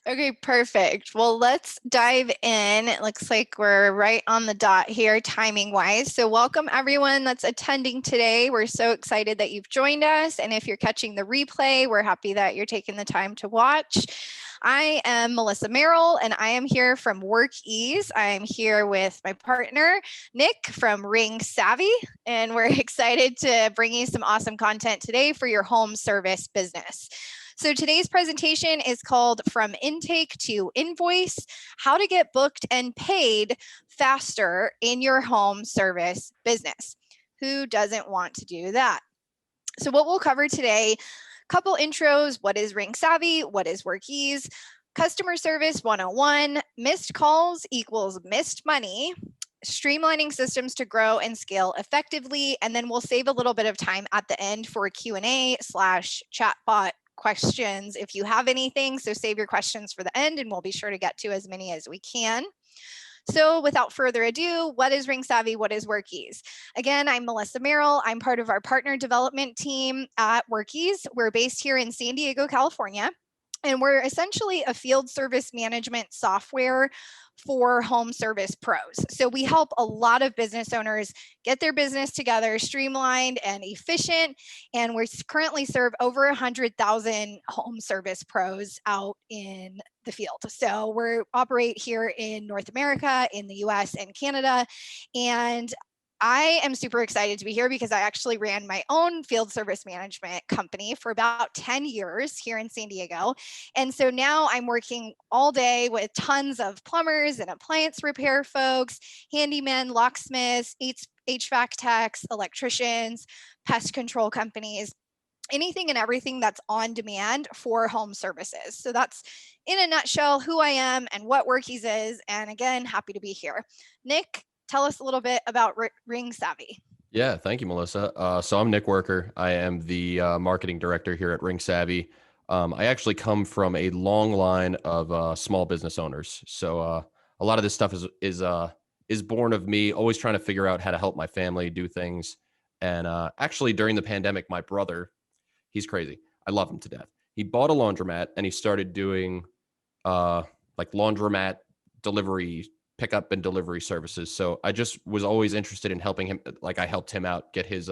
Okay, perfect. Well, let's dive in. It looks like we're right on the dot here, timing wise. So, welcome everyone that's attending today. We're so excited that you've joined us. And if you're catching the replay, we're happy that you're taking the time to watch. I am Melissa Merrill, and I am here from Workiz. I'm here with my partner, Nick from RingSavvy, and we're excited to bring you some awesome content today for your home service business. So today's presentation is called From Intake to Invoice, How to Get Booked and Paid Faster in Your Home Service Business. Who doesn't want to do that? So what we'll cover today, couple intros, what is RingSavvy, what is Workiz, customer service 101, missed calls equals missed money, streamlining systems to grow and scale effectively, and then we'll save a little bit of time at the end for Q&A/chatbot questions if you have anything. So save your questions for the end and we'll be sure to get to as many as we can. So without further ado, what is RingSavvy? What is Workiz? Again, I'm Melissa Merrill. I'm part of our partner development team at Workiz. We're based here in San Diego, California. And we're essentially a field service management software for home service pros. So we help a lot of business owners get their business together, streamlined and efficient. And we currently serve over 100,000 home service pros out in the field. So we operate here in North America, in the US and Canada. And I am super excited to be here because I actually ran my own field service management company for about 10 years here in San Diego. And so now I'm working all day with tons of plumbers and appliance repair folks, handymen, locksmiths, HVAC techs, electricians, pest control companies, anything and everything that's on demand for home services. So that's in a nutshell who I am and what Workiz is. And again, happy to be here. Nick, tell us a little bit about RingSavvy. Yeah, thank you, Melissa. So I'm Nick Worker. I am the marketing director here at RingSavvy. I actually come from a long line of small business owners. So a lot of this stuff is born of me always trying to figure out how to help my family do things. And actually, during the pandemic, my brother, he's crazy. I love him to death. He bought a laundromat and he started doing like laundromat delivery, pickup and delivery services. So I just was always interested in helping him. Like I helped him out get his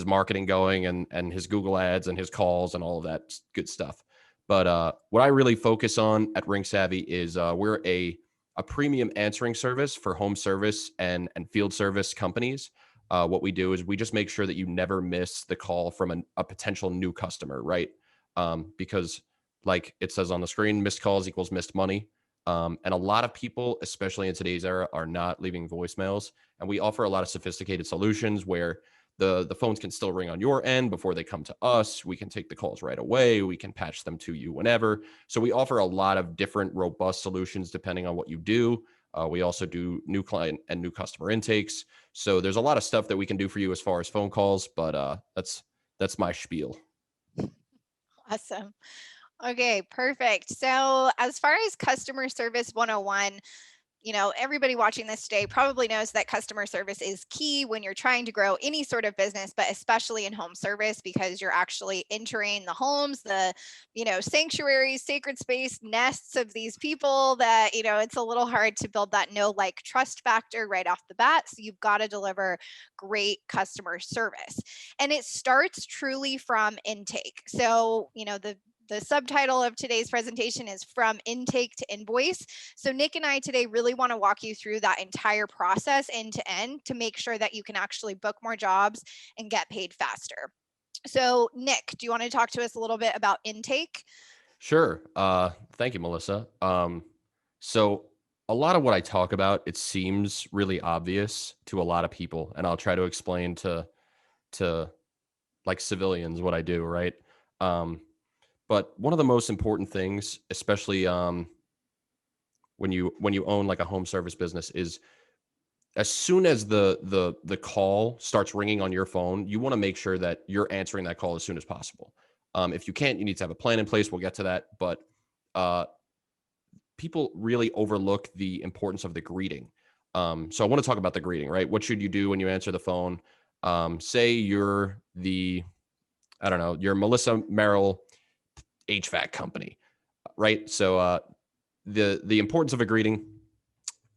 marketing going and his Google ads and his calls and all of that good stuff. But what I really focus on at RingSavvy is we're a premium answering service for home service and field service companies. What we do is we just make sure that you never miss the call from a potential new customer, right? Because like it says on the screen, missed calls equals missed money. And a lot of people, especially in today's era, are not leaving voicemails. And we offer a lot of sophisticated solutions where the phones can still ring on your end before they come to us. We can take the calls right away. We can patch them to you whenever. So we offer a lot of different robust solutions depending on what you do. We also do new client and new customer intakes. So there's a lot of stuff that we can do for you as far as phone calls, but that's my spiel. Awesome. Okay, perfect. So as far as customer service 101, everybody watching this today probably knows that customer service is key when you're trying to grow any sort of business, but especially in home service because you're actually entering the homes, the, sanctuaries, sacred space, nests of these people that, it's a little hard to build that trust factor right off the bat. So you've got to deliver great customer service. And it starts truly from intake. So, the subtitle of today's presentation is From Intake to Invoice. So Nick and I today really want to walk you through that entire process end to end to make sure that you can actually book more jobs and get paid faster. So Nick, do you want to talk to us a little bit about intake? Sure. Thank you, Melissa. So a lot of what I talk about, it seems really obvious to a lot of people, and I'll try to explain to like civilians what I do, right? But one of the most important things, especially when you own like a home service business, is as soon as the call starts ringing on your phone, you want to make sure that you're answering that call as soon as possible. If you can't, you need to have a plan in place. We'll get to that, but people really overlook the importance of the greeting. So I want to talk about the greeting, right? What should you do when you answer the phone? Say you're you're Melissa Merrill HVAC company. right? So the importance of a greeting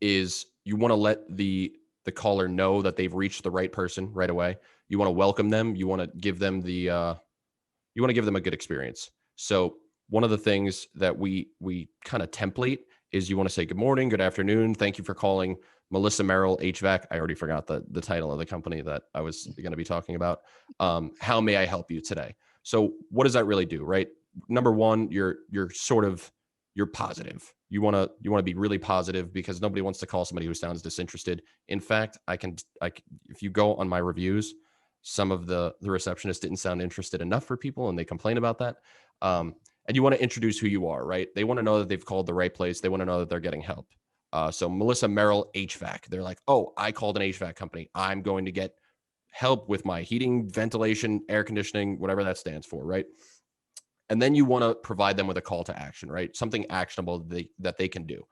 is you want to let the caller know that they've reached the right person right away. You want to welcome them. You want to give them you want to give them a good experience. So one of the things that we kind of template is you want to say good morning, good afternoon, thank you for calling Melissa Merrill HVAC. I already forgot the title of the company that I was going to be talking about. How may I help you today? So what does that really do, right? Number one, you're positive. You want to be really positive because nobody wants to call somebody who sounds disinterested. In fact, if you go on my reviews, some of the receptionists didn't sound interested enough for people and they complain about that. And you want to introduce who you are, right? They want to know that they've called the right place. They want to know that they're getting help. So Melissa Merrill HVAC, they're like, oh, I called an HVAC company. I'm going to get help with my heating, ventilation, air conditioning, whatever that stands for, right? And then you want to provide them with a call to action, right? Something actionable that they can do.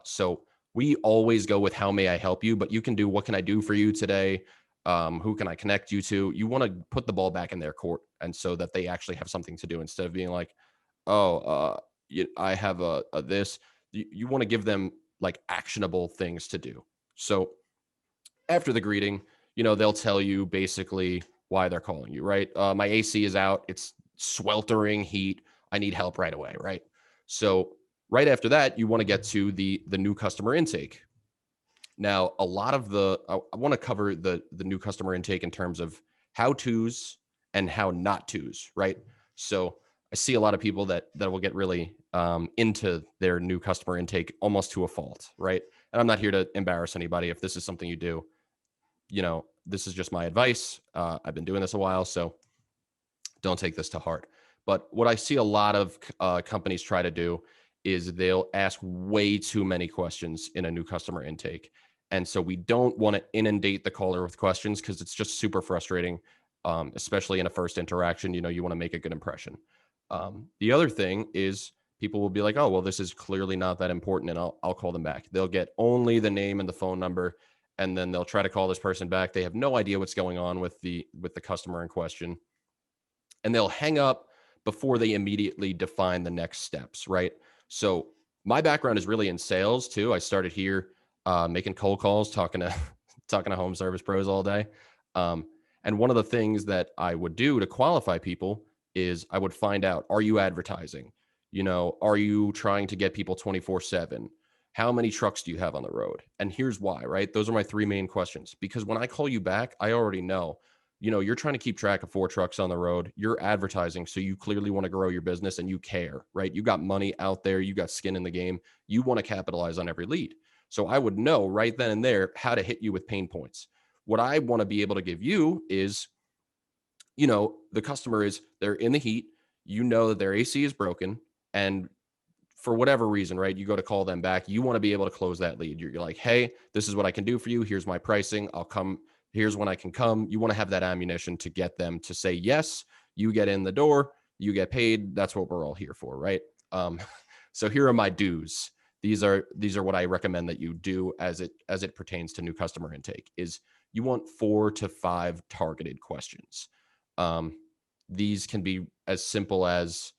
So we always go with how may I help you, but you can do what can I do for you today? Who can I connect you to? You want to put the ball back in their court, and so that they actually have something to do instead of being like, oh, I have a this. You want to give them like actionable things to do. So after the greeting, they'll tell you basically why they're calling you, right? My AC is out. It's sweltering heat. I need help right away, right? So right after that, you want to get to the new customer intake. Now, a lot of I want to cover the new customer intake in terms of how to's and how not to's, right? So I see a lot of people that will get really into their new customer intake almost to a fault, right? And I'm not here to embarrass anybody. If this is something you do, this is just my advice. I've been doing this a while, so don't take this to heart. But what I see a lot of companies try to do is they'll ask way too many questions in a new customer intake. And so we don't want to inundate the caller with questions because it's just super frustrating, especially in a first interaction. You want to make a good impression. The other thing is people will be like, oh, well, this is clearly not that important, and I'll call them back. They'll get only the name and the phone number, and then they'll try to call this person back. They have no idea what's going on with the customer in question, and they'll hang up before they immediately define the next steps, right? So my background is really in sales too. I started here making cold calls, talking to home service pros all day. And one of the things that I would do to qualify people is I would find out, are you advertising? Are you trying to get people 24/7? How many trucks do you have on the road? And here's why, right? Those are my three main questions. Because when I call you back, I already know, you're trying to keep track of 4 trucks on the road. You're advertising. So you clearly want to grow your business and you care, right? You got money out there. You got skin in the game. You want to capitalize on every lead. So I would know right then and there how to hit you with pain points. What I want to be able to give you is, the customer they're in the heat, that their AC is broken, and for whatever reason, right, you go to call them back, you want to be able to close that lead. You're like, hey, this is what I can do for you. Here's my pricing. I'll come. Here's when I can come. You want to have that ammunition to get them to say yes. You get in the door, you get paid. That's what we're all here for, right? So here are my do's. These are what I recommend that you do as it pertains to new customer intake. Is you want 4 to 5 targeted questions. These can be as simple as,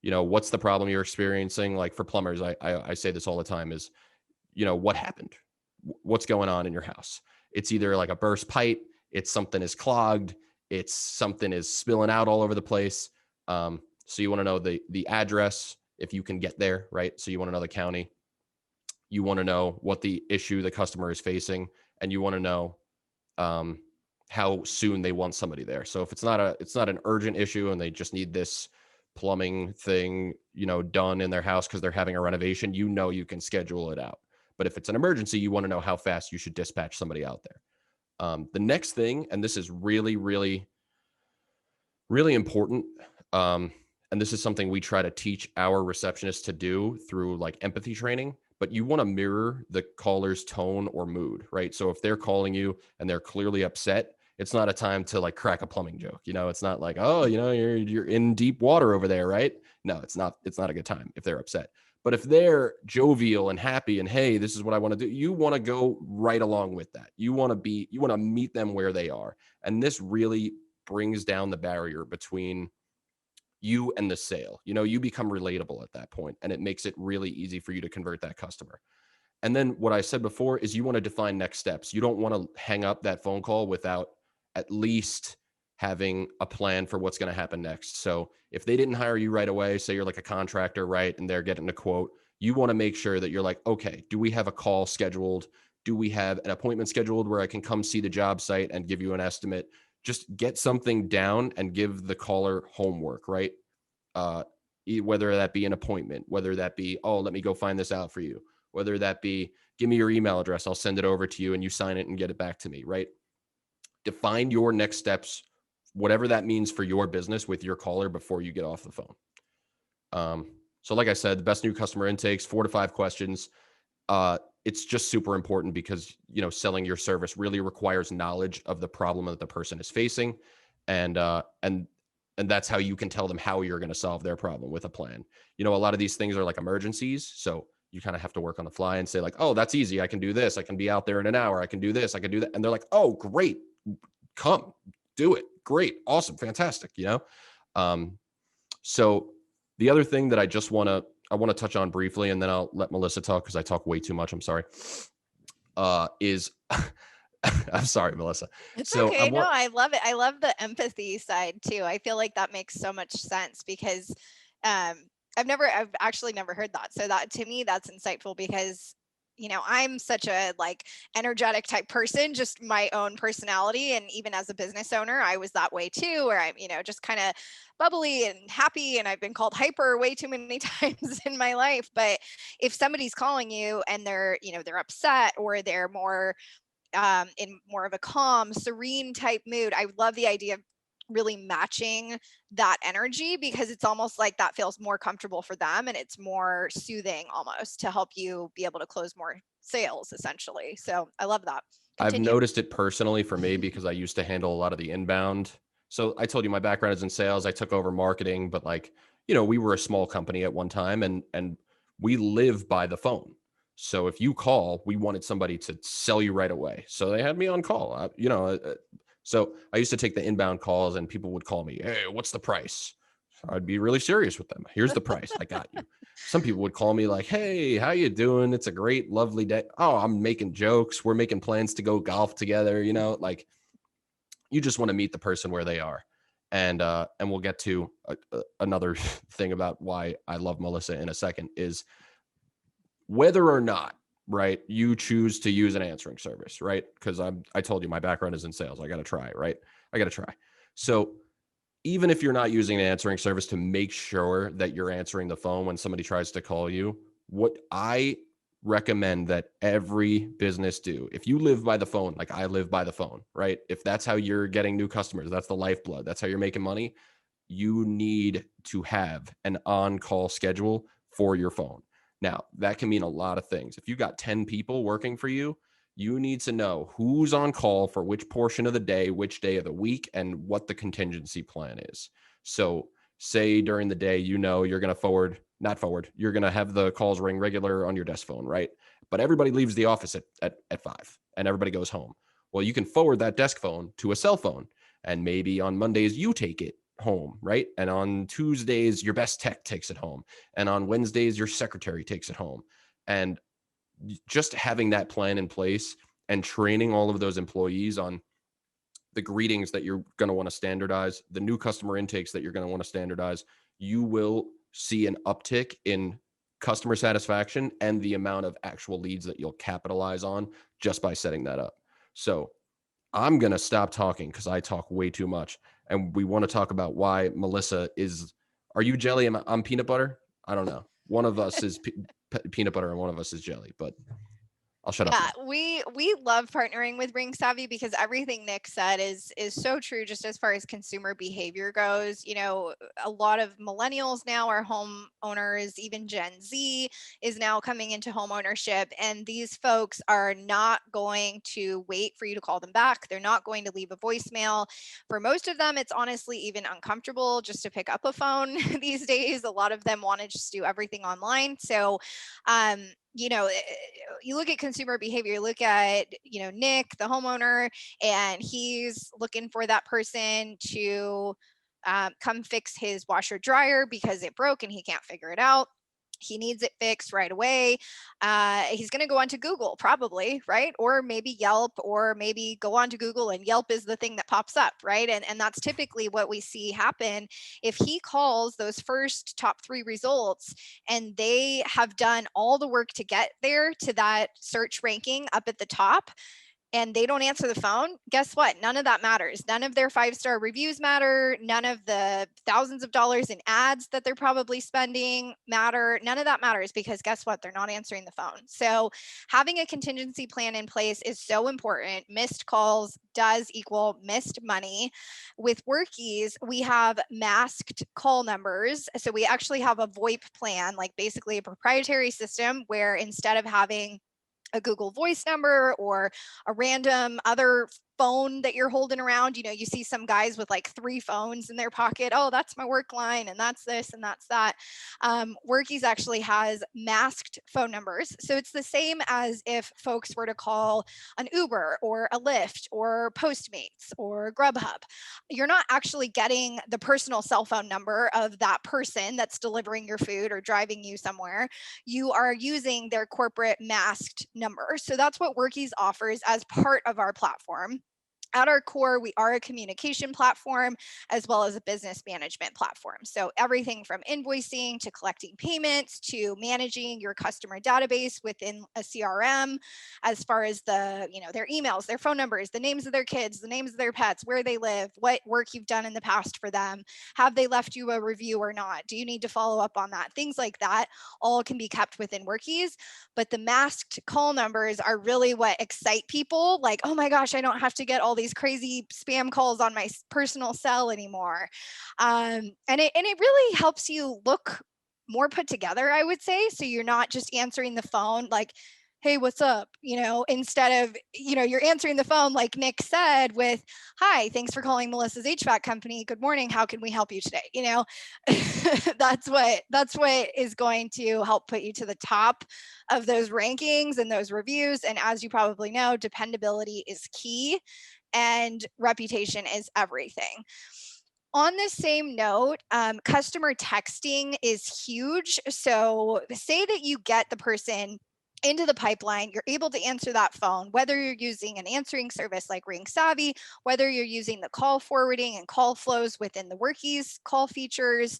what's the problem you're experiencing? Like for plumbers, I say this all the time is, what happened? What's going on in your house? It's either like a burst pipe, it's something is clogged, it's something is spilling out all over the place. So you want to know the address, if you can get there, right? So you want to know the county. You want to know what the issue the customer is facing, and you want to know how soon they want somebody there. So if it's not an urgent issue and they just need this plumbing thing, done in their house because they're having a renovation, you can schedule it out. But if it's an emergency, you want to know how fast you should dispatch somebody out there. The next thing, and this is really, really, really important, and this is something we try to teach our receptionists to do through like empathy training, but you want to mirror the caller's tone or mood, right? So if they're calling you and they're clearly upset, it's not a time to like crack a plumbing joke. It's not like, oh, you're in deep water over there, right? No, it's not a good time if they're upset. But if they're jovial and happy and, hey, this is what I want to do, you want to go right along with that. You want to meet them where they are. And this really brings down the barrier between you and the sale. You become relatable at that point, and it makes it really easy for you to convert that customer. And then what I said before is you want to define next steps. You don't want to hang up that phone call without at least having a plan for what's going to happen next. So if they didn't hire you right away, say you're like a contractor, right, and they're getting a quote, you want to make sure that you're like, okay, do we have a call scheduled? Do we have an appointment scheduled where I can come see the job site and give you an estimate? Just get something down and give the caller homework, right? Uh, whether that be an appointment, whether that be, oh, let me go find this out for you, whether that be, give me your email address, I'll send it over to you and you sign it and get it back to me, right? Define your next steps, whatever that means for your business with your caller before you get off the phone. So like I said, the best new customer intakes, 4 to 5 questions. It's just super important because, selling your service really requires knowledge of the problem that the person is facing. And that's how you can tell them how you're going to solve their problem with a plan. A lot of these things are like emergencies. So you kind of have to work on the fly and say like, oh, that's easy. I can do this. I can be out there in an hour. I can do this. I can do that. And they're like, oh, great. Come do it. Great. Awesome. Fantastic. So the other thing that I want to touch on briefly, and then I'll let Melissa talk because I talk way too much. I'm sorry. Is I'm sorry, Melissa. It's So okay. No, I love it. I love the empathy side too. I feel like that makes so much sense because I've actually never heard that. So that to me, that's insightful because I'm such a like energetic type person, just my own personality. And even as a business owner, I was that way too, where I'm, just kind of bubbly and happy. And I've been called hyper way too many times in my life. But if somebody's calling you and they're upset or they're more in more of a calm, serene type mood, I love the idea of really matching that energy because it's almost like that feels more comfortable for them and it's more soothing almost to help you be able to close more sales essentially. So I love that. I've Continue. noticed it personally for me because I used to handle a lot of the inbound. So I told you my background is in sales. I took over marketing, but we were a small company at one time and we live by the phone. So if you call, we wanted somebody to sell you right away. So they had me on call. So I used to take the inbound calls and people would call me, hey, what's the price? I'd be really serious with them. Here's the price. I got you. Some people would call me like, hey, how you doing? It's a great, lovely day. Oh, I'm making jokes. We're making plans to go golf together. Like you just want to meet the person where they are. And we'll get to another thing about why I love Melissa in a second is whether or not, right, you choose to use an answering service, right? Because I told you my background is in sales. I got to try, right? I got to try. So even if you're not using an answering service, to make sure that you're answering the phone when somebody tries to call you, what I recommend that every business do, if you live by the phone, like I live by the phone, right? If that's how you're getting new customers, that's the lifeblood, that's how you're making money, you need to have an on-call schedule for your phone. Now, that can mean a lot of things. If you got 10 people working for you, you need to know who's on call for which portion of the day, which day of the week, and what the contingency plan is. So say during the day, you're going to you're going to have the calls ring regular on your desk phone, right? But everybody leaves the office at 5 and everybody goes home. Well, you can forward that desk phone to a cell phone. And maybe on Mondays, you take it home, right? And on Tuesdays, your best tech takes it home. And on Wednesdays, your secretary takes it home. And just having that plan in place and training all of those employees on the greetings that you're going to want to standardize, the new customer intakes that you're going to want to standardize, you will see an uptick in customer satisfaction and the amount of actual leads that you'll capitalize on just by setting that up. So I'm going to stop talking because I talk way too much. And we want to talk about why Melissa are you jelly? I'm peanut butter? I don't know. One of us is peanut butter and one of us is jelly, but I'll shut up Yeah, now. we love partnering with RingSavvy because everything Nick said is so true just as far as consumer behavior goes. A lot of millennials now are homeowners, even Gen Z is now coming into home ownership, and these folks are not going to wait for you to call them back. They're not going to leave a voicemail. For most of them, it's honestly even uncomfortable just to pick up a phone these days. A lot of them want to just do everything online. So um you look at consumer behavior, you look at, Nick, the homeowner, and he's looking for that person to come fix his washer dryer because it broke and he can't figure it out. He needs it fixed right away. He's going to go onto Google probably, right? Or maybe Yelp, or maybe go onto Google and Yelp is the thing that pops up, right? And that's typically what we see happen. If he calls those first top 3 results and they have done all the work to get there to that search ranking up at the top, and they don't answer the phone, guess what? None of that matters. None of their 5-star reviews matter. None of the thousands of dollars in ads that they're probably spending matter. None of that matters, because guess what? They're not answering the phone. So having a contingency plan in place is so important. Missed calls does equal missed money. With Workiz, we have masked call numbers. So we actually have a VoIP plan, like basically a proprietary system where instead of having a Google Voice number or a random other phone that you're holding around, you see some guys with like 3 phones in their pocket. Oh, that's my work line, and that's this and that's that. Workiz actually has masked phone numbers. So it's the same as if folks were to call an Uber or a Lyft or Postmates or Grubhub. You're not actually getting the personal cell phone number of that person that's delivering your food or driving you somewhere. You are using their corporate masked number. So that's what Workiz offers as part of our platform. At our core, we are a communication platform as well as a business management platform. So everything from invoicing to collecting payments to managing your customer database within a CRM, as far as their emails, their phone numbers, the names of their kids, the names of their pets, where they live, what work you've done in the past for them, have they left you a review or not? Do you need to follow up on that? Things like that all can be kept within Workiz. But the masked call numbers are really what excite people. Like, oh my gosh, I don't have to get all these crazy spam calls on my personal cell anymore. And it really helps you look more put together, I would say. So you're not just answering the phone like, hey, what's up? Instead of, you're answering the phone like Nick said with, hi, thanks for calling Melissa's HVAC company. Good morning. How can we help you today? That's what is going to help put you to the top of those rankings and those reviews. And as you probably know, dependability is key and reputation is everything. On the same note, customer texting is huge. So say that you get the person into the pipeline, you're able to answer that phone, whether you're using an answering service like RingSavvy, whether you're using the call forwarding and call flows within the Workiz call features.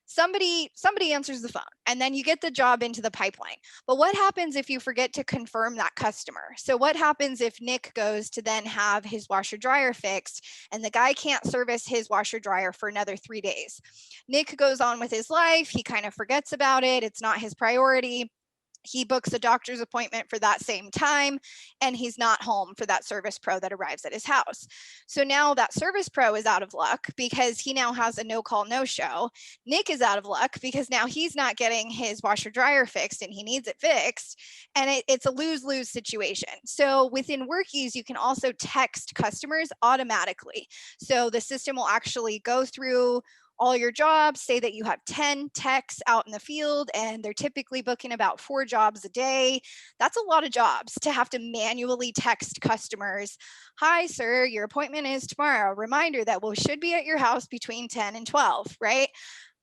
Somebody answers the phone and then you get the job into the pipeline. But what happens if you forget to confirm that customer? So what happens if Nick goes to then have his washer dryer fixed and the guy can't service his washer dryer for another 3 days? Nick goes on with his life. He kind of forgets about it. It's not his priority. He books a doctor's appointment for that same time, and he's not home for that service pro that arrives at his house. So now that service pro is out of luck because he now has a no call, no show. Nick is out of luck because now he's not getting his washer dryer fixed and he needs it fixed. And it's a lose-lose situation. So within Workiz, you can also text customers automatically. So the system will actually go through all your jobs, say that you have 10 techs out in the field and they're typically booking about 4 jobs a day. That's a lot of jobs to have to manually text customers. Hi, sir, your appointment is tomorrow. Reminder that we should be at your house between 10 and 12, right?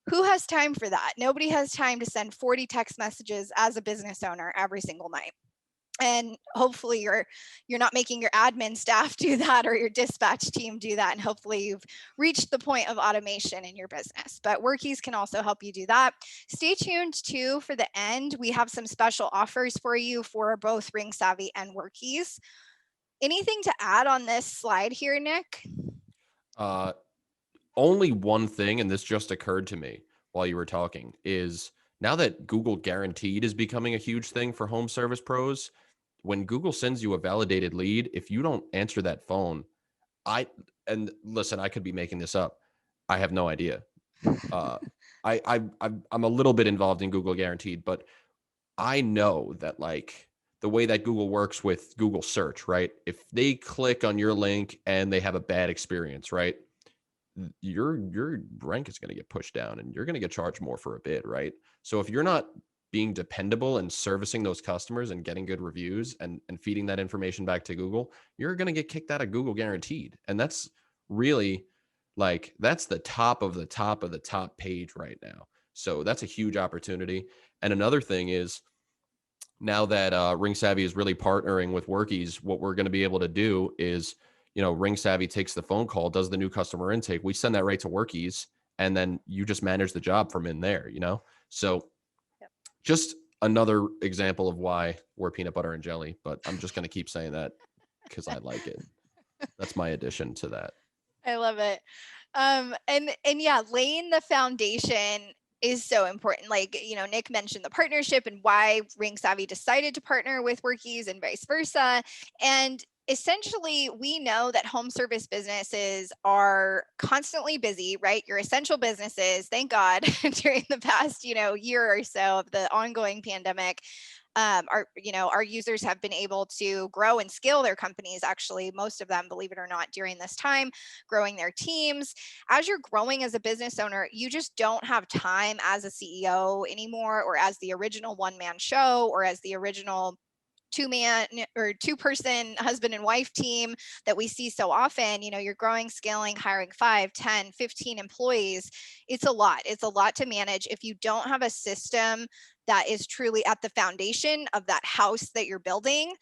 Who has time for that? Nobody has time to send 40 text messages as a business owner every single night. And hopefully you're not making your admin staff do that or your dispatch team do that. And hopefully you've reached the point of automation in your business. But Workiz can also help you do that. Stay tuned too for the end. We have some special offers for you for both RingSavvy and Workiz. Anything to add on this slide here, Nick? Only one thing, and this just occurred to me while you were talking, is now that Google Guaranteed is becoming a huge thing for home service pros, when Google sends you a validated lead, if you don't answer that phone, and listen, I could be making this up. I have no idea. I'm a little bit involved in Google Guaranteed, but I know that like the way that Google works with Google search, right? If they click on your link and they have a bad experience, right? Your rank is going to get pushed down and you're going to get charged more for a bid, right? So if you're not being dependable and servicing those customers and getting good reviews and feeding that information back to Google, you're going to get kicked out of Google Guaranteed. And that's really Like that's the top of the top of the top page right now. So that's a huge opportunity. And another thing is now that RingSavvy is really partnering with Workiz, what we're going to be able to do is, RingSavvy takes the phone call, does the new customer intake. We send that right to Workiz, and then you just manage the job from in there. So Yep. just another example of why we're peanut butter and jelly, but I'm just going to keep saying that because I like it. That's my addition to that. I love it. And yeah, laying the foundation is so important. Like, Nick mentioned the partnership and why RingSavvy decided to partner with Workiz and vice versa. And essentially, we know that home service businesses are constantly busy, right? Your essential businesses, thank God, during the past, year or so of the ongoing pandemic, our users have been able to grow and scale their companies. Actually, most of them, believe it or not, during this time, growing their teams. As you're growing as a business owner, you just don't have time as a CEO anymore, or as the original one-man show, or as the original two-man or two-person husband and wife team that we see so often. You're growing, scaling, hiring 5, 10, 15 employees. It's a lot to manage. If you don't have a system that is truly at the foundation of that house that you're building,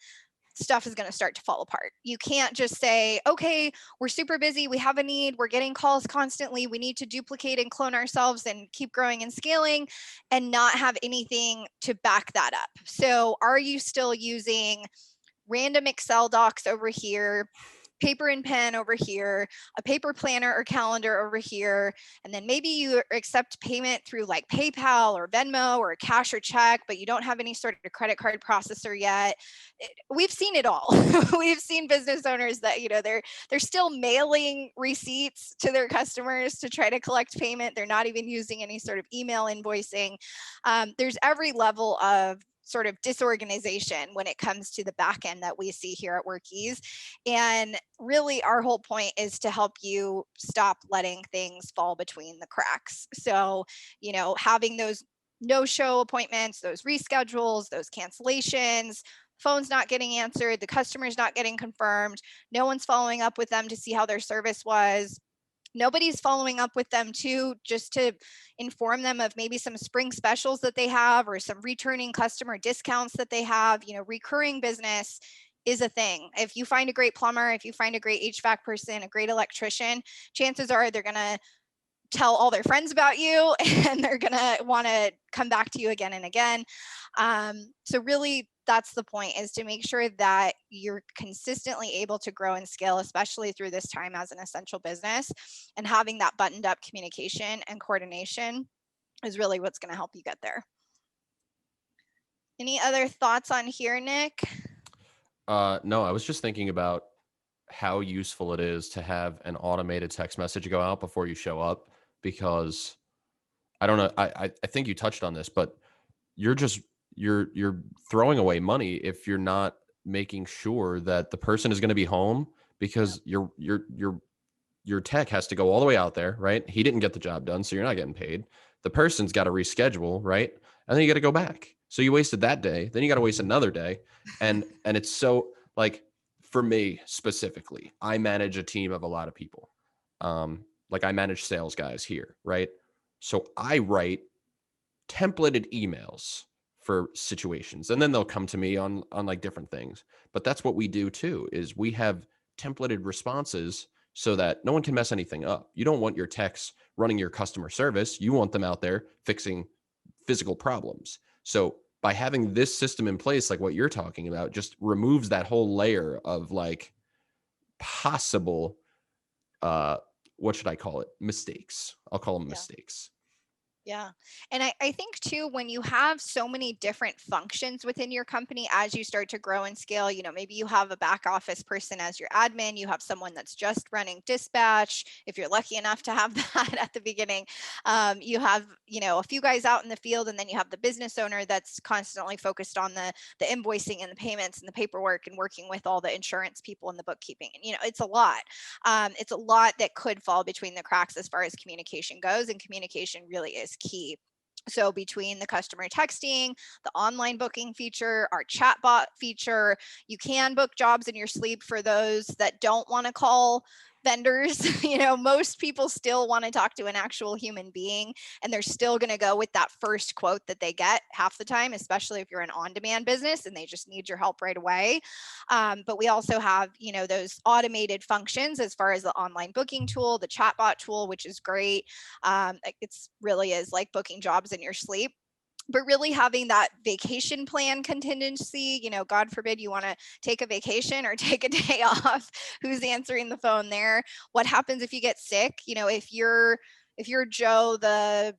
stuff is going to start to fall apart. You can't just say, okay, we're super busy, we have a need, we're getting calls constantly, we need to duplicate and clone ourselves and keep growing and scaling, and not have anything to back that up. So are you still using random Excel docs over here, paper and pen over here, a paper planner or calendar over here, and then maybe you accept payment through like PayPal or Venmo or a cash or check, but you don't have any sort of credit card processor yet. We've seen it all. We've seen business owners that they're still mailing receipts to their customers to try to collect payment. They're not even using any sort of email invoicing. There's every level of sort of disorganization when it comes to the back end that we see here at Workiz. And really our whole point is to help you stop letting things fall between the cracks. So, having those no-show appointments, those reschedules, those cancellations, phone's not getting answered, the customer's not getting confirmed, no one's following up with them to see how their service was. Nobody's following up with them too, just to inform them of maybe some spring specials that they have or some returning customer discounts that they have. Recurring business is a thing. If you find a great plumber, if you find a great HVAC person, a great electrician, chances are they're going to tell all their friends about you and they're going to want to come back to you again and again. So really, that's the point, is to make sure that you're consistently able to grow and scale, especially through this time as an essential business. And having that buttoned up communication and coordination is really what's going to help you get there. Any other thoughts on here, Nick? No, I was just thinking about how useful it is to have an automated text message go out before you show up, because I don't know, I think you touched on this, but you're throwing away money if you're not making sure that the person is going to be home, because your tech has to go all the way out there, right? He didn't get the job done, so you're not getting paid. The person's got to reschedule, right? And then you got to go back. So you wasted that day, then you got to waste another day. And it's so, like, for me specifically, I manage a team of a lot of people. Like I manage sales guys here, right? So I write templated emails for situations, and then they'll come to me on like different things. But that's what we do too, is we have templated responses so that no one can mess anything up. You don't want your techs running your customer service. You want them out there fixing physical problems. So by having this system in place, like what you're talking about, just removes that whole layer of like possible, what should I call it? Mistakes. I'll call them mistakes. Yeah. And I think too, when you have so many different functions within your company, as you start to grow and scale, maybe you have a back office person as your admin, you have someone that's just running dispatch, if you're lucky enough to have that at the beginning. You have, a few guys out in the field, and then you have the business owner that's constantly focused on the invoicing and the payments and the paperwork and working with all the insurance people and the bookkeeping. And, it's a lot. It's a lot that could fall between the cracks as far as communication goes, and communication really is key. So between the customer texting, the online booking feature, our chatbot feature, you can book jobs in your sleep for those that don't want to call vendors. Most people still want to talk to an actual human being, and they're still going to go with that first quote that they get half the time, especially if you're an on-demand business and they just need your help right away. But we also have, those automated functions as far as the online booking tool, the chatbot tool, which is great. It's really is like booking jobs in your sleep. But really having that vacation plan contingency, God forbid you want to take a vacation or take a day off, who's answering the phone there? What happens if you get sick? If you're Joe the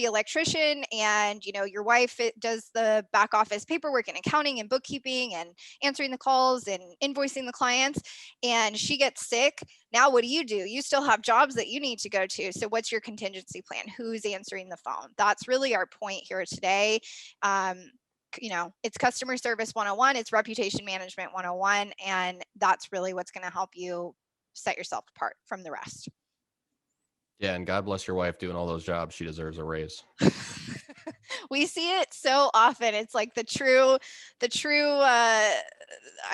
electrician, and your wife does the back office paperwork and accounting and bookkeeping and answering the calls and invoicing the clients, and she gets sick, now what do? You still have jobs that you need to go to. So what's your contingency plan? Who's answering the phone? That's really our point here today. It's customer service 101, it's reputation management 101, and that's really what's going to help you set yourself apart from the rest. Yeah, and God bless your wife doing all those jobs. She deserves a raise. We see it so often. It's like the true, I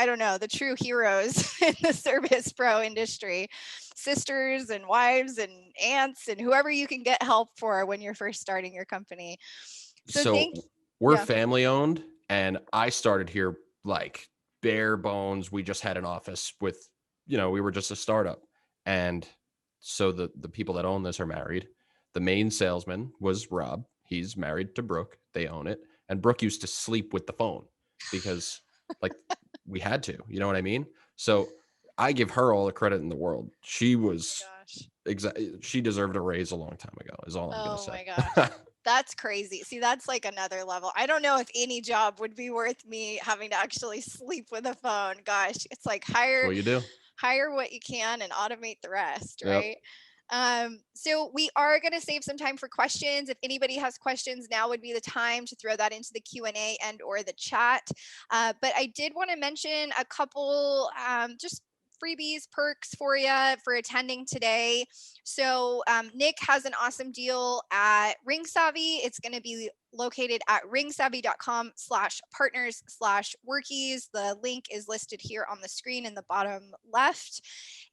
don't know, the true heroes in the service pro industry, sisters and wives and aunts and whoever you can get help for when you're first starting your company. So we're family owned, and I started here like bare bones. We just had an office with, we were just a startup. And so the people that own this are married. The main salesman was Rob. He's married to Brooke. They own it. And Brooke used to sleep with the phone because like we had to, you know what I mean? So I give her all the credit in the world. She was she deserved a raise a long time ago is all I'm going to say. Oh my gosh. That's crazy. See, that's like another level. I don't know if any job would be worth me having to actually sleep with a phone. Gosh, it's like hire what you can and automate the rest, right? Yep. So we are going to save some time for questions. If anybody has questions, now would be the time to throw that into the Q&A and or the chat. But I did want to mention a couple just freebies, perks for you for attending today. So Nick has an awesome deal at RingSavvy. It's going to be located at ringsavvy.com/partners/workiz. The link is listed here on the screen in the bottom left.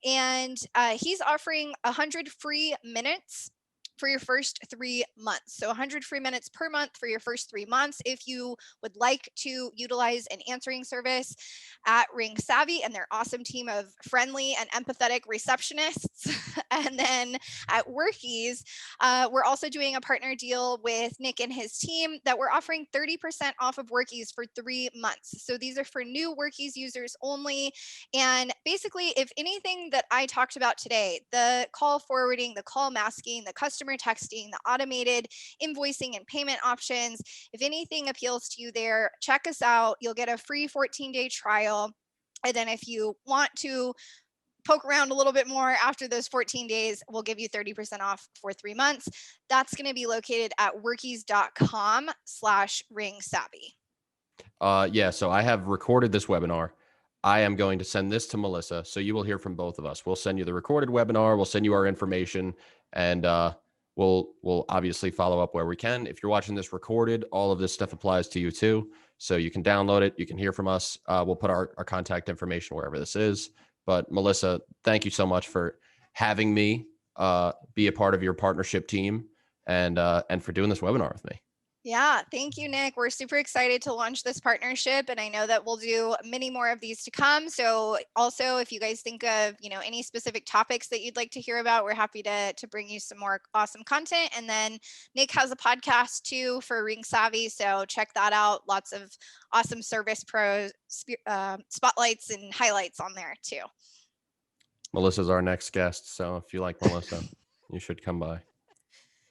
And he's offering 100 free minutes for your first 3 months. So 100 free minutes per month for your first 3 months. If you would like to utilize an answering service at RingSavvy and their awesome team of friendly and empathetic receptionists. And then at Workiz, we're also doing a partner deal with Nick and his team that we're offering 30% off of Workiz for 3 months. So these are for new Workiz users only. And basically, if anything that I talked about today, the call forwarding, the call masking, the customer texting, the automated invoicing and payment options, if anything appeals to you there, check us out. You'll get a free 14-day trial. And then if you want to poke around a little bit more after those 14 days, we'll give you 30% off for 3 months. That's going to be located at workiz.com/ringsavvy. Yeah, so I have recorded this webinar. I am going to send this to Melissa. So you will hear from both of us. We'll send you the recorded webinar. We'll send you our information, and we'll obviously follow up where we can. If you're watching this recorded, all of this stuff applies to you too. So you can download it. You can hear from us. We'll put our contact information wherever this is. But Melissa, thank you so much for having me be a part of your partnership team and for doing this webinar with me. Yeah, thank you, Nick. We're super excited to launch this partnership, and I know that we'll do many more of these to come. So also, if you guys think of, any specific topics that you'd like to hear about, we're happy to bring you some more awesome content. And then Nick has a podcast too for RingSavvy, so check that out. Lots of awesome service pros spotlights and highlights on there too. Melissa's our next guest, so if you like Melissa, you should come by.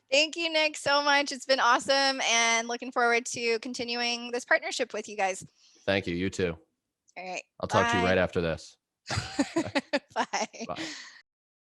Thank you, Nick, so much. It's been awesome, and looking forward to continuing this partnership with you guys. Thank you. You too. All right. I'll talk to you right after this. Bye. Bye.